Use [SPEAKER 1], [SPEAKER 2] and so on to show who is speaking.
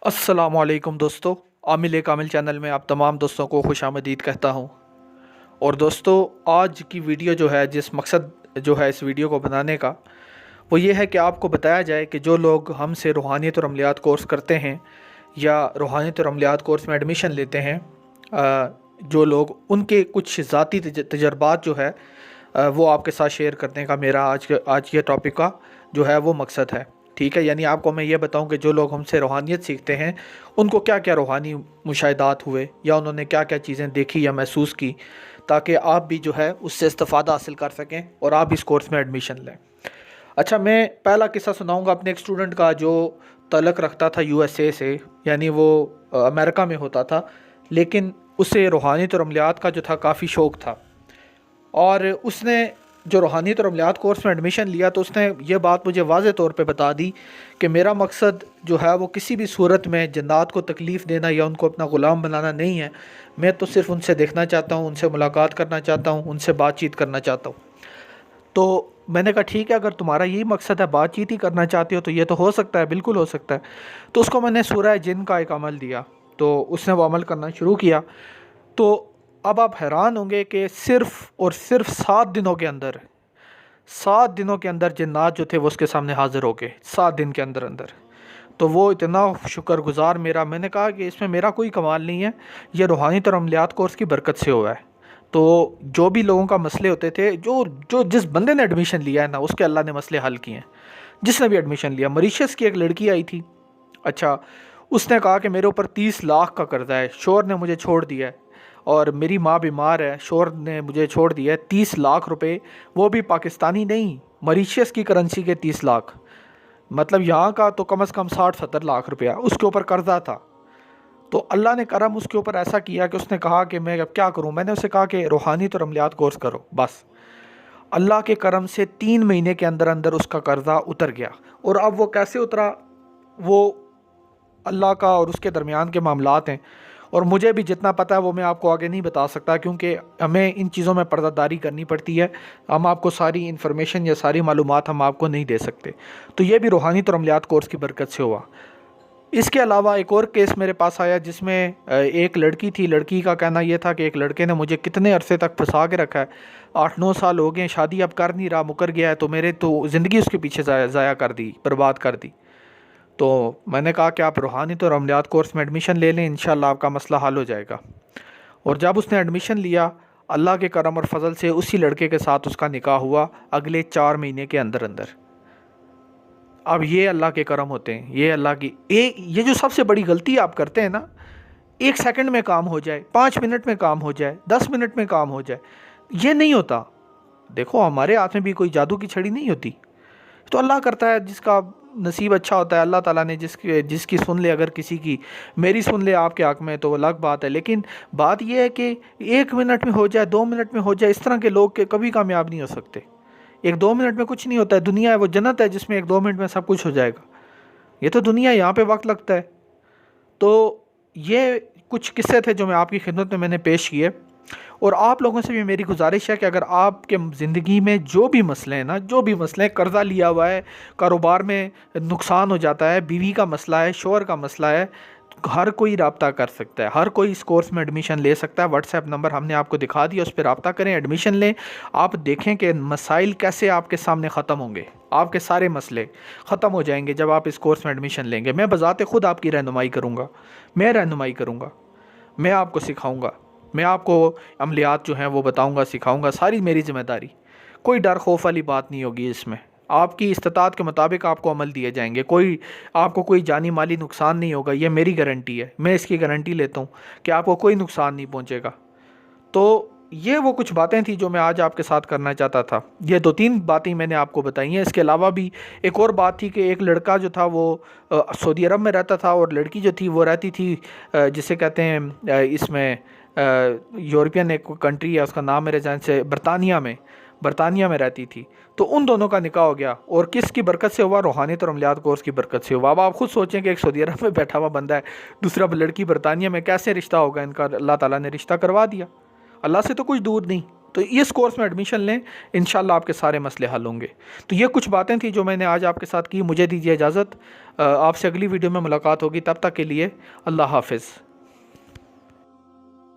[SPEAKER 1] अस्सलामुअलैकुम दोस्तों, आमिल कामिल चैनल में आप तमाम दोस्तों को खुशामदीद कहता हूँ। और दोस्तों, आज की वीडियो जो है, जिस मकसद जो है इस वीडियो को बनाने का, वो ये है कि आपको बताया जाए कि जो लोग हमसे रूहानियत और अमलियात कोर्स करते हैं या रूहानियत और अमलियात कोर्स में एडमिशन लेते हैं, जो लोग उनके कुछ ज़ाती तजर्बात जो है वो आपके साथ शेयर करने का मेरा आज के टॉपिक का जो है वो मकसद है। ठीक है, यानी आपको मैं ये बताऊं कि जो लोग हमसे रूहानियत सीखते हैं उनको क्या क्या रूहानी मुशाहिदात हुए या उन्होंने क्या क्या चीज़ें देखी या महसूस की, ताकि आप भी जो है उससे इस्तेफ़ादा हासिल कर सकें और आप इस कोर्स में एडमिशन लें। अच्छा, मैं पहला किस्सा सुनाऊंगा अपने एक स्टूडेंट का जो तल्लक रखता था यूएसए से, यानी वो अमेरिका में होता था, लेकिन उसे रूहानियत और अमलियात का जो था काफ़ी शौक़ था। और उसने जो रूहानियत और अमलियात कोर्स में एडमिशन लिया तो उसने ये बात मुझे वाज़े तौर पे बता दी कि मेरा मकसद जो है वो किसी भी सूरत में जन्नात को तकलीफ़ देना या उनको अपना ग़ुलाम बनाना नहीं है। मैं तो सिर्फ़ उनसे देखना चाहता हूँ, उनसे मुलाकात करना चाहता हूँ, उनसे बातचीत करना चाहता हूँ। तो मैंने कहा ठीक है, अगर तुम्हारा यही मकसद है, बातचीत ही करना चाहते हो, तो ये तो हो सकता है, बिल्कुल हो सकता है। तो उसको मैंने सूरह जिन का एक अमल दिया, तो उसने वो अमल करना शुरू किया। तो अब आप हैरान होंगे कि सिर्फ़ और सिर्फ 7 दिनों के अंदर जिन्नात जो थे वो उसके सामने हाज़िर हो गए, 7 दिन के अंदर अंदर। तो वो इतना शुक्रगुज़ार मेरा, मैंने कहा कि इसमें मेरा कोई कमाल नहीं है, ये रूहानियत और अमलियात कोर्स की बरकत से हुआ है। तो जो भी लोगों का मसले होते थे, जो जो जिस बंदे ने एडमिशन लिया है ना, उसके अल्लाह ने मसले हल किए हैं। जिसने भी एडमिशन लिया, मॉरिशस की एक लड़की आई थी। अच्छा, उसने कहा कि मेरे ऊपर 30 लाख का कर्जा है, शोहर ने मुझे छोड़ दिया है और मेरी माँ बीमार है, शोहर ने मुझे छोड़ दिया है। 30 लाख रुपए, वो भी पाकिस्तानी नहीं, मॉरिशस की करेंसी के 30 लाख, मतलब यहाँ का तो कम से कम 60-70 लाख रुपया उसके ऊपर कर्जा था। तो अल्लाह ने करम उसके ऊपर ऐसा किया कि उसने कहा कि मैं अब क्या करूँ। मैंने उसे कहा कि रूहानियत और अमलियात कोर्स करो बस। अल्लाह के करम से 3 महीने के अंदर अंदर उसका कर्जा उतर गया। और अब वो कैसे उतरा, वो अल्लाह का और उसके दरमियान के मामलात हैं, और मुझे भी जितना पता है वो मैं आपको आगे नहीं बता सकता, क्योंकि हमें इन चीज़ों में पर्दादारी करनी पड़ती है। हम आपको सारी इन्फॉर्मेशन या सारी मालूमात हम आपको नहीं दे सकते। तो ये भी रूहानियत और अमलियात कोर्स की बरकत से हुआ। इसके अलावा एक और केस मेरे पास आया, जिसमें एक लड़की थी। लड़की का कहना यह था कि एक लड़के ने मुझे कितने अरसे तक फंसा के रखा है, 8-9 साल हो गए, शादी अब कर नहीं रहा, मुकर गया है, तो मेरे तो ज़िंदगी उसके पीछे ज़ाया कर दी, बर्बाद कर दी। तो मैंने कहा कि आप रूहानियत और अमलियात कोर्स में एडमिशन ले लें, इंशाल्लाह आपका मसला हल हो जाएगा। और जब उसने एडमिशन लिया, अल्लाह के करम और फजल से उसी लड़के के साथ उसका निकाह हुआ अगले 4 महीने के अंदर अंदर। अब ये अल्लाह के करम होते हैं, ये अल्लाह की ये जो सबसे बड़ी गलती आप करते हैं ना, 1 सेकंड में काम हो जाए, 5 मिनट में काम हो जाए, 10 मिनट में काम हो जाए, ये नहीं होता। देखो, हमारे हाथ में भी कोई जादू की छड़ी नहीं होती, तो अल्लाह करता है, जिसका नसीब अच्छा होता है। अल्लाह ताला ने जिसकी सुन ले, अगर किसी की मेरी सुन ले आपके हक़ में, तो अलग बात है। लेकिन बात यह है कि 1 मिनट में हो जाए, 2 मिनट में हो जाए, इस तरह के लोग के कभी कामयाब नहीं हो सकते। 1-2 मिनट में कुछ नहीं होता है। दुनिया है वो जन्नत है जिसमें 1-2 मिनट में सब कुछ हो जाएगा। ये तो दुनिया, यहाँ पे वक्त लगता है। तो ये कुछ किस्से थे जो मैं आपकी खिदमत में मैंने पेश किए। और आप लोगों से भी मेरी गुजारिश है कि अगर आपके ज़िंदगी में जो भी मसले हैं ना, जो भी मसले हैं, कर्ज़ा लिया हुआ है, कारोबार में नुकसान हो जाता है, बीवी का मसला है, शोहर का मसला है, हर कोई रब्ता कर सकता है, हर कोई इस कोर्स में एडमिशन ले सकता है। व्हाट्सएप नंबर हमने आपको दिखा दिया, उस पर रब्ता करें, एडमिशन लें। आप देखें कि मसाइल कैसे आपके सामने ख़त्म होंगे, आपके सारे मसले ख़त्म हो जाएंगे जब आप इस कोर्स में एडमिशन लेंगे। मैं बज़ाते खुद आपकी रहनुमाई करूँगा, मैं रहनुमाई करूँगा, मैं आपको सिखाऊँगा, मैं आपको अमलियात जो हैं वो बताऊँगा, सिखाऊँगा, सारी मेरी ज़िम्मेदारी। कोई डर खौफ वाली बात नहीं होगी इसमें। आपकी इस्तात के मुताबिक आपको अमल दिए जाएंगे, आपको कोई जानी माली नुकसान नहीं होगा, ये मेरी गारंटी है। मैं इसकी गारंटी लेता हूँ कि आपको कोई नुकसान नहीं पहुँचेगा। तो ये वो कुछ बातें थी जो मैं आज आपके साथ करना चाहता था। ये 2-3 बातें मैंने आपको बताई हैं। इसके अलावा भी एक और बात थी कि एक लड़का जो था वो सऊदी अरब में रहता था, और लड़की जो थी वो रहती थी जिसे कहते हैं इसमें यूरोपियन एक कंट्री है, उसका नाम मेरे ज़हन से बरतानिया में रहती थी। तो उन दोनों का निकाह हो गया, और किसकी बरकत से हुआ? रूहानियत और अमलियात कोर्स की बरकत से हुआ। अब आप खुद सोचें कि एक सऊदी अरब में बैठा हुआ बंदा है, दूसरा लड़की बरतानिया में, कैसे रिश्ता होगा इनका? अल्लाह ताला ने रिश्ता करवा दिया, अल्लाह से तो कुछ दूर नहीं। तो इस कोर्स में एडमिशन लें, इंशाल्लाह आपके सारे मसले हल होंगे। तो ये कुछ बातें थी जो मैंने आज आपके साथ की। मुझे दीजिए इजाज़त, आपसे अगली वीडियो में मुलाकात होगी। तब तक के लिए अल्लाह हाफ़िज़।